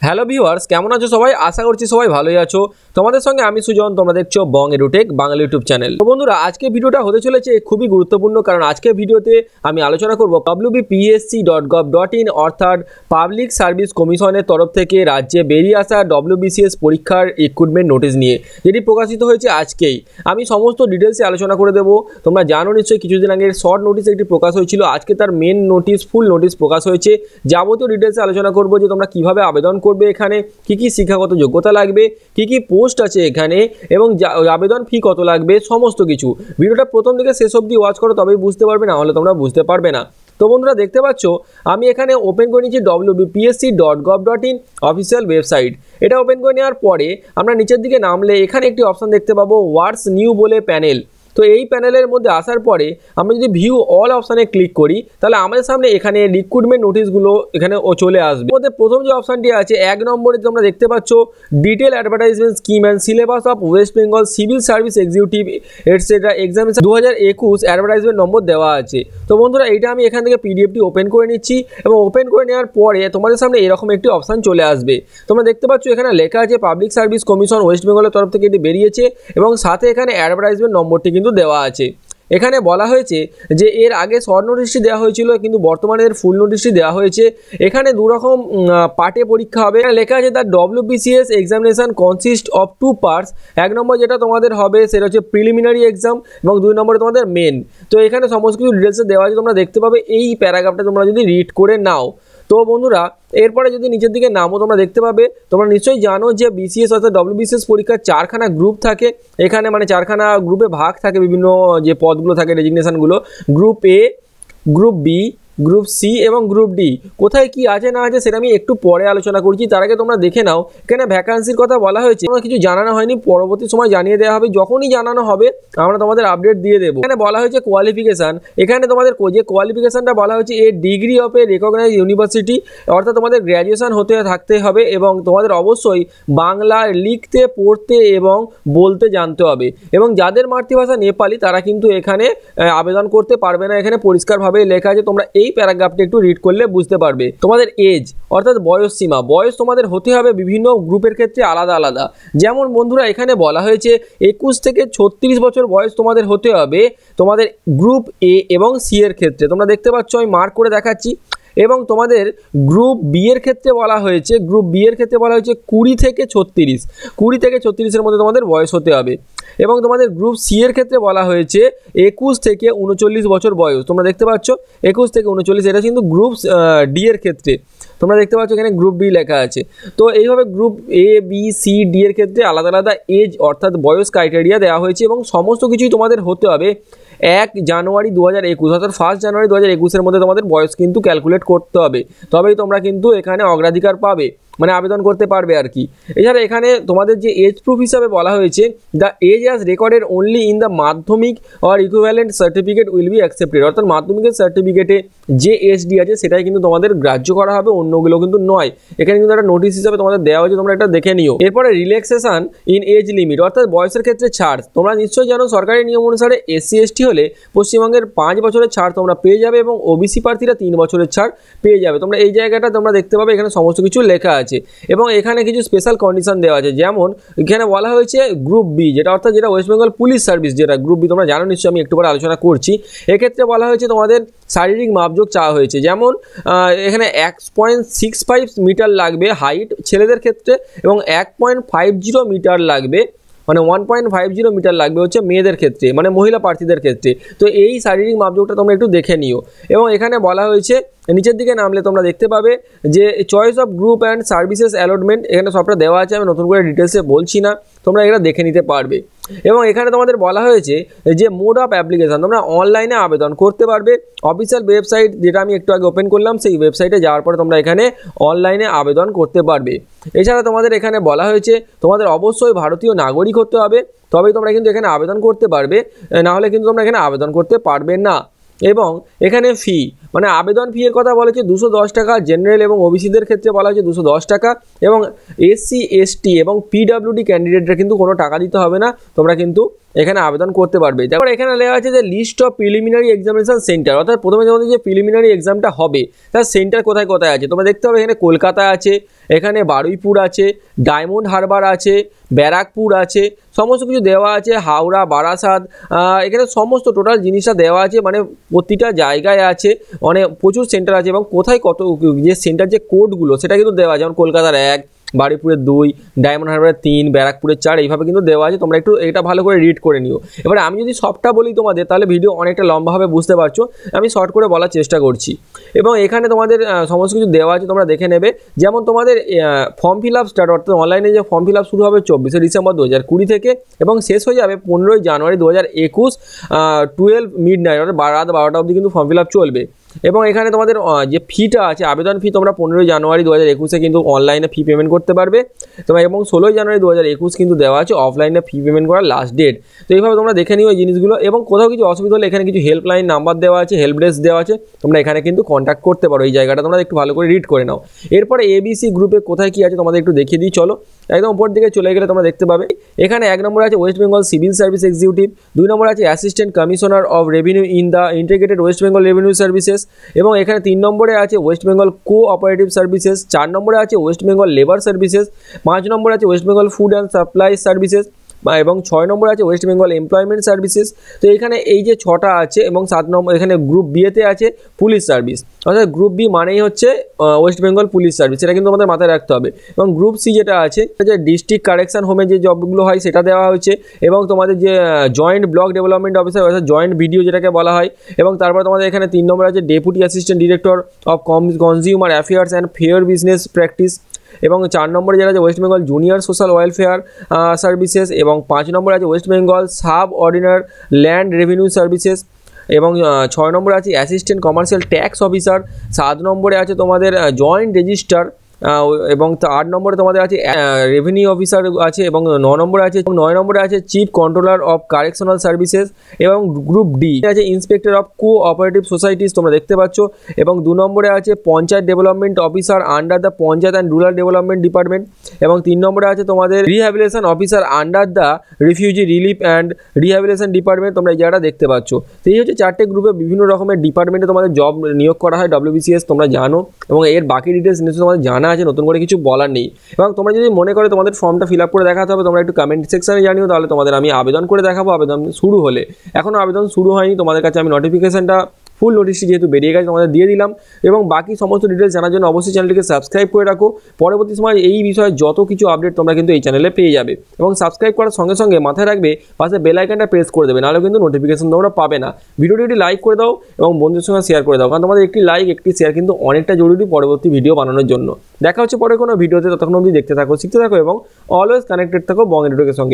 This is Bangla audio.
হ্যালো ভিউয়ার্স, কেমন আছো সবাই? আশা করছি সবাই ভালোই আছো। তোমাদের সঙ্গে আমি সুজন, তোমরা দেখছো বং এডুটেক বাংলা ইউটিউব চ্যানেল। তো বন্ধুরা, আজকে ভিডিওটা হতে চলেছে খুবই গুরুত্বপূর্ণ, কারণ আজকে ভিডিওতে আমি আলোচনা করব wbpsc.gov.in অর্থাৎ পাবলিক সার্ভিস কমিশনের তরফ থেকে রাজ্যে বেরিয়ে আসা WBCS পরীক্ষার রিক্রুটমেন্ট নোটিশ নিয়ে, যেটি প্রকাশিত হয়েছে আজকেই। আমি সমস্ত ডিটেলসে আলোচনা করে দেবো। তোমরা জানো নিশ্চয়ই কিছুদিন আগে শর্ট নোটিশ একটি প্রকাশ হয়েছিল, আজকে তার মেন নোটিশ, ফুল নোটিশ প্রকাশ হয়েছে। যাবতীয় ডিটেলসে আলোচনা করব যে তোমরা কিভাবে আবেদন করবে, এখানে কি কি শিক্ষাগত যোগ্যতা লাগবে, কি কি পোস্ট আছে এখানে, এবং আবেদন ফি কত লাগবে, সমস্ত কিছু। ভিডিওটা প্রথম থেকে শেষ অবধি ওয়াচ করো, তবেই বুঝতে পারবে, না হলে তোমরা বুঝতে পারবে না। তো বন্ধুরা, দেখতে পাচ্ছ আমি এখানে ওপেন করে নিচ্ছি wbpsc.gov.in অফিসিয়াল ওয়েবসাইট। এটা ওপেন করে নেওয়ার পরে আমরা নিচের দিকে নামলে এখানে একটি অপশন দেখতে পাবো হোয়াটস নিউ বলে প্যানেল। তো এই প্যানেলের মধ্যে আসার পরে আমরা যদি ভিউ অল অপশানে ক্লিক করি, তাহলে আমাদের সামনে এখানে রিক্রুটমেন্ট নোটিশগুলো এখানে চলে আসবে। মধ্যে প্রথম যে অপশানটি আছে 1 নম্বরে তোমরা দেখতে পাচ্ছ detail advertisement scheme and syllabus of West Bengal civil service executive etcetera examination 2021 advertisement নম্বর দেওয়া আছে। তো বন্ধুরা, এইটা আমি এখান থেকে পিডিএফটি ওপেন করে নিচ্ছি, এবং ওপেন করে নেওয়ার পরে তোমাদের সামনে এরকম একটি অপশান চলে আসবে। তোমরা দেখতে পাচ্ছ এখানে লেখা আছে পাবলিক সার্ভিস কমিশন ওয়েস্ট বেঙ্গলের তরফ থেকে এটি বেরিয়েছে, এবং সাথে এখানে অ্যাডভার্টাইজমেন্ট নম্বরটি কিন্তু দেওয়া আছে। এখানে বলা হয়েছে যে এর আগে শর্ট নোটিশটি দেওয়া হয়েছিল, কিন্তু বর্তমানে এর ফুল নোটিশটি দেওয়া হয়েছে। এখানে দুরকম পার্টে পরীক্ষা হবে। এখানে লেখা আছে the WBCS examination consist of 2 parts. 1 নম্বর যেটা তোমাদের হবে সেটা হচ্ছে প্রিলিমিনারি এক্সাম, এবং 2 নম্বরে তোমাদের মেন। তো এখানে সমস্ত কিছু ডিটেলসে দেওয়া আছে, তোমরা দেখতে পাবে এই প্যারাগ্রাফটা তোমরা যদি রিড করে নাও। তো বন্ধুরা, এরপরে যদি নিচের দিকে নামো তোমরা দেখতে পাবে, তোমরা নিশ্চয়ই জানো যে BCS অর্থাৎ WBCS পরীক্ষার 4খানা গ্রুপ থাকে। এখানে মানে 4খানা গ্রুপে ভাগ থাকে, বিভিন্ন যে পদগুলো থাকে, রেজিগনেশনগুলো। Group A, group B, group C এবং গ্রুপ ডি। কোথায় কি আছে না আছে সেটা আমি একটু পরে আলোচনা করছি, তার আগে তোমরা দেখে নাও এখানে ভ্যাকান্সির কথা বলা হয়েছে। কোনো কিছু জানানো হয়নি, পরবর্তী সময় জানিয়ে দেওয়া হবে। যখনই জানানো হবে আমরা তোমাদের আপডেট দিয়ে দেবো। এখানে বলা হয়েছে কোয়ালিফিকেশান। এখানে তোমাদের যে কোয়ালিফিকেশানটা বলা হয়েছে a degree of a recognise university, অর্থাৎ তোমাদের গ্র্যাজুয়েশন হতে থাকতে হবে, এবং তোমাদের অবশ্যই বাংলা লিখতে, পড়তে এবং বলতে জানতে হবে। এবং যাদের মাতৃভাষা নেপালি তারা কিন্তু এখানে আবেদন করতে পারবে না। এখানে পরিষ্কারভাবে লেখা আছে, তোমরা এই প্যারাগ্রাফটি একটু রিড করলে বুঝতে পারবে। তোমাদের এজ অর্থাৎ বয়স সীমা, বয়স তোমাদের হতে হবে বিভিন্ন গ্রুপের ক্ষেত্রে আলাদা আলাদা। যেমন বন্ধুরা, এখানে বলা হয়েছে 21 থেকে 36 বছর বয়স তোমাদের হতে হবে তোমাদের গ্রুপ এ এবং সি এর ক্ষেত্রে। তোমরা দেখতে পাচ্ছ আমি মার্ক করে দেখাচ্ছি। এবং তোমাদের গ্রুপ বি এর ক্ষেত্রে বলা হয়েছে, গ্রুপ বি এর ক্ষেত্রে বলা হয়েছে 20 থেকে 36, 20 থেকে 36-এর মধ্যে তোমাদের বয়স হতে হবে। এবং তোমাদের গ্রুপ সি এর ক্ষেত্রে বলা হয়েছে 21 থেকে 39 বছর বয়স। তোমরা দেখতে পাচ্ছ 21 থেকে 39, এটা কিন্তু গ্রুপ ডি এর ক্ষেত্রে। তোমরা দেখতে পাচ্ছ এখানে গ্রুপ ডি লেখা আছে। তো এইভাবে group A, B, C, D এর ক্ষেত্রে আলাদা আলাদা এজ অর্থাৎ বয়স ক্রাইটেরিয়া দেওয়া হয়েছে, এবং সমস্ত কিছুই তোমাদের হতে হবে 1 জানুয়ারি 2021 অর্থাৎ 1 জানুয়ারি 2021-এর মধ্যে তোমাদের বয়স কিন্তু ক্যালকুলেট করতে হবে, তবেই তোমরা কিন্তু এখানে অগ্রাধিকার পাবে, মানে আবেদন করতে পারবে আর কি। এছাড়া এখানে তোমাদের যে এজ প্রুফ হিসাবে বলা হয়েছে the age as recorded only in the Madhyamik or equivalent certificate will be accepted, অর্থাৎ মাধ্যমিকের সার্টিফিকেটে যে এজডি আছে সেটাই কিন্তু তোমাদের গ্রাহ্য করা হবে, অন্যগুলো কিন্তু নয়। এখানে কিন্তু একটা নোটিশ হিসাবে তোমাদের দেওয়া হয়েছে, তোমরা এটা দেখে নিও। এরপরে রিল্যাক্সেশন ইন এজ লিমিট অর্থাৎ বয়সের ক্ষেত্রে ছাড়। তোমরা নিশ্চয়ই জানো সরকারি নিয়ম অনুসারে SC ST হলে পশ্চিমবঙ্গের 5 বছরের ছাড় তোমরা পেয়ে যাবে, এবং OBC প্রার্থীরা 3 বছরের ছাড় পেয়ে যাবে। তোমরা এই জায়গাটা তোমরা দেখতে পাবে, এখানে সমস্ত কিছু লেখা আছে, এবং এখানে কিছু স্পেশাল কন্ডিশন দেওয়া আছে। যেমন এখানে বলা হয়েছে গ্রুপ বি, যেটা অর্থাৎ যেটা ওয়েস্ট বেঙ্গল পুলিশ সার্ভিস, যেটা গ্রুপ বি তোমরা জানো নিশ্চয়ই, আমি একটু পরে আলোচনা করছি। এক্ষেত্রে বলা হয়েছে তোমাদের শারীরিক মাপযোগ চাওয়া হয়েছে। যেমন এখানে 1.65 মিটার লাগবে হাইট ছেলেদের ক্ষেত্রে, এবং 1.50 মিটার লাগবে, মানে 1.50 মিটার লাগবে হচ্ছে মেয়েদের ক্ষেত্রে, মানে মহিলা প্রার্থীদের ক্ষেত্রে। তো এই শারীরিক মাপযোগটা তোমরা একটু দেখে নিও। এবং এখানে বলা হয়েছে নিচের দিকে নামলে তোমরা দেখতে পাবে যে choice of group and services allotment, এখানে সবটা দেওয়া আছে, আমি নতুন করে ডিটেলসে বলছি না, তোমরা এটা দেখে নিতে পারবে। এবং এখানে তোমাদের বলা হয়েছে যে মোড অফ অ্যাপ্লিকেশান, তোমরা অনলাইনে আবেদন করতে পারবে। অফিসিয়াল ওয়েবসাইট যেটা আমি একটু আগে ওপেন করলাম, সেই ওয়েবসাইটে যাওয়ার পরে তোমরা এখানে অনলাইনে আবেদন করতে পারবে। এছাড়া তোমাদের এখানে বলা হয়েছে তোমাদের অবশ্যই ভারতীয় নাগরিক হতে হবে, তবেই তোমরা কিন্তু এখানে আবেদন করতে পারবে, নাহলে কিন্তু তোমরা এখানে আবেদন করতে পারবে না। এবং এখানে ফি, মানে আবেদন ফি এর কথা বলা হয়েছে 210 টাকা, জেনারেল এবং ওবিসিদের ক্ষেত্রে বলা হয়েছে 210 টাকা, এবং SC ST এবং PWD ক্যান্ডিডেটরা কিন্তু কোনো টাকা দিতে হবে না, তোমরা কিন্তু এখানে আবেদন করতে পারবে। তারপর এখানে লেখা আছে যে list of preliminary examination centre, অর্থাৎ প্রথমে তোমাদের যে প্রিলিমিনারি এক্সামটা হবে তার সেন্টার কোথায় কোথায় আছে তোমরা দেখতে পাবে। এখানে কলকাতা আছে, এখানে বারুইপুর আছে, ডায়মন্ড হারবার আছে, ব্যারাকপুর আছে, সমস্ত কিছু দেওয়া আছে, হাওড়া, বারাসাত, এখানে সমস্ত টোটাল জিনিসটা দেওয়া আছে, মানে প্রতিটা জায়গায় আছে, অনেক প্রচুর সেন্টার আছে এবং কোথায় কত যে সেন্টার যে কোডগুলো সেটা কিন্তু দেওয়া আছে, যেমন কলকাতার 1, বারুইপুরের 2, ডায়মন্ড হারবারের 3, ব্যারাকপুরের 4, এইভাবে কিন্তু দেওয়া আছে। তোমরা একটু এটা ভালো করে রিড করে নিও। এবারে আমি যদি সবটা বলি তোমাদের তাহলে ভিডিও অনেকটা লম্বাভাবে বুঝতে পারছো, আমি শর্ট করে বলার চেষ্টা করছি। এবং এখানে তোমাদের সমস্ত কিছু দেওয়া আছে, তোমরা দেখে নেবে। যেমন তোমাদের ফর্ম ফিল আপ স্টার্ট, অর্থাৎ অনলাইনে যে ফর্ম ফিল আপ শুরু হবে 24শে ডিসেম্বর 2020 থেকে এবং শেষ হয়ে যাবে 15ই জানুয়ারি 2021 12 মিডনাইট, অর্থাৎ রাত 12টা অবধি কিন্তু ফর্ম ফিল আপ চলবে। এবং এখানে তোমাদের যে ফিটা আছে, আবেদন ফি, তোমরা 15ই জানুয়ারি 2021 কিন্তু অনলাইনে ফি পেমেন্ট করতে পারবে তোমরা, এবং 16ই জানুয়ারি 2021 কিন্তু দেওয়া আছে অফলাইনে ফি পেমেন্ট করার লাস্ট ডেট। তো এইভাবে তোমরা দেখে নিও এই জিনিসগুলো। এবং কোথাও কিছু অসুবিধা হলে এখানে কিছু হেল্পলাইন নাম্বার দেওয়া আছে, হেল্প ডেস্ক দেওয়া আছে, তোমরা এখানে কিন্তু কন্ট্যাক্ট করতে পারো। এই জায়গাটা তোমরা একটু ভালো করে রিড করে নাও। এরপরে এবিসি গ্রুপে কোথায় কী আছে তোমাদের একটু দেখিয়ে দিই, চলো। একদম উপর দিকে চলে গেলে তোমরা দেখতে পাবে এখানে 1 নম্বরে আছে West Bengal civil service executive, 2 নম্বরে আছে assistant commissioner of revenue in the integrated West Bengal revenue services, এবং এখানে 3 নম্বরে আছে ওয়েস্ট বেঙ্গল কোঅপারেটিভ সার্ভিসেস, 4 নম্বরে আছে ওয়েস্ট বেঙ্গল লেবার সার্ভিসেস, 5 নম্বরে আছে West Bengal food and supply services, এবং 6 নম্বরে আছে ওয়েস্ট বেঙ্গল এমপ্লয়মেন্ট সার্ভিসেস। তো এখানে এই যে 6টা আছে, এবং 7 নম্বর এখানে গ্রুপ বিয়েতে আছে পুলিশ সার্ভিস, অর্থাৎ গ্রুপ বি মানেই হচ্ছে ওয়েস্ট বেঙ্গল পুলিশ সার্ভিস, এটা কিন্তু আমাদের মাথায় রাখতে হবে। এবং গ্রুপ সি যেটা আছে, যে ডিস্ট্রিক্ট কারেকশন হোমে যে জবগুলো হয় সেটা দেওয়া হয়েছে, এবং তোমাদের যে জয়েন্ট ব্লক ডেভেলপমেন্ট অফিসার, অর্থাৎ জয়েন্ট বিডিও যেটাকে বলা হয়। এবং তারপর তোমাদের এখানে 3 নম্বরে আছে deputy assistant director of consumer affairs and fair business practice, এবং 4 নম্বরে যেটা আছে West Bengal junior social welfare services, এবং 5 নম্বরে আছে West Bengal subordinate land revenue services, এবং 6 নম্বরে আছে অ্যাসিস্ট্যান্ট কমার্শিয়াল ট্যাক্স অফিসার, 7 নম্বরে আছে তোমাদের জয়েন্ট রেজিস্ট্রার, এবং 8 নম্বরে তোমাদের আছে রেভিনিউ অফিসার আছে, এবং 9 নম্বরে আছে chief controller of correctional services, এবং গ্রুপ ডি আছে ইন্সপেক্টর অফ কোঅপারেটিভ সোসাইটিস, তোমরা দেখতে পাচ্ছ, এবং 2 নম্বরে আছে panchayat development officer under the panchayat and rural development department, এবং 3 নম্বরে আছে তোমাদের rehabilitation officer under the refugee relief and rehabilitation department, তোমরা এই জায়গাটা দেখতে পাচ্ছ। তো এই হচ্ছে 4টে গ্রুপে বিভিন্ন রকমের ডিপার্টমেন্টে তোমাদের জব নিয়োগ করা হয় WBCS, তোমরা জানো, এবং এর বাকি ডিটেলস নিশ্চয়ই তোমাদের জানা আছে, নতুন করে কিছু বলার নেই। এবং তোমরা যদি মনে করো তোমাদের ফর্মটা ফিল আপ করে দেখাতে হবে, তোমরা একটু কমেন্ট সেকশনে জানিও, তাহলে তোমাদের আমি আবেদন করে দেখাবো। আবেদন শুরু হলে, এখনও আবেদন শুরু হয়নি, তোমাদের কাছে আমি নোটিফিকেশনটা ফুল নোটিশটি যেহেতু বেরিয়ে গেছে তোমাদের দিয়ে দিলাম। এবং বাকি সমস্ত ডিটেলস জানার জন্য অবশ্যই চ্যানেলটিকে সাবস্ক্রাইব করে রাখো। পরবর্তী সময় এই বিষয়ে যত কিছু আপডেট তোমরা কিন্তু এই চ্যানেলে পেয়ে যাবে। এবং সাবস্ক্রাইব করার সঙ্গে সঙ্গে মাথায় রাখবে পাশে বেল আইকনটা প্রেস করে দেবে, নাহলে কিন্তু নোটিফিকেশন তোমরা পাবে না। ভিডিওটি একটি লাইক করে দাও এবং বন্ধুদের সঙ্গে শেয়ার করে দাও, কারণ তোমাদের একটি লাইক একটি শেয়ার কিন্তু অনেকটা জরুরি পরবর্তী ভিডিও বানানোর জন্য। দেখা হচ্ছে পরে কোনো ভিডিওতে, ততক্ষণ অবধি দেখতে থাকো, শিখতে থাকো এবং অলওয়েজ কানেক্টেড থাকো বং এডুটেকের সঙ্গে।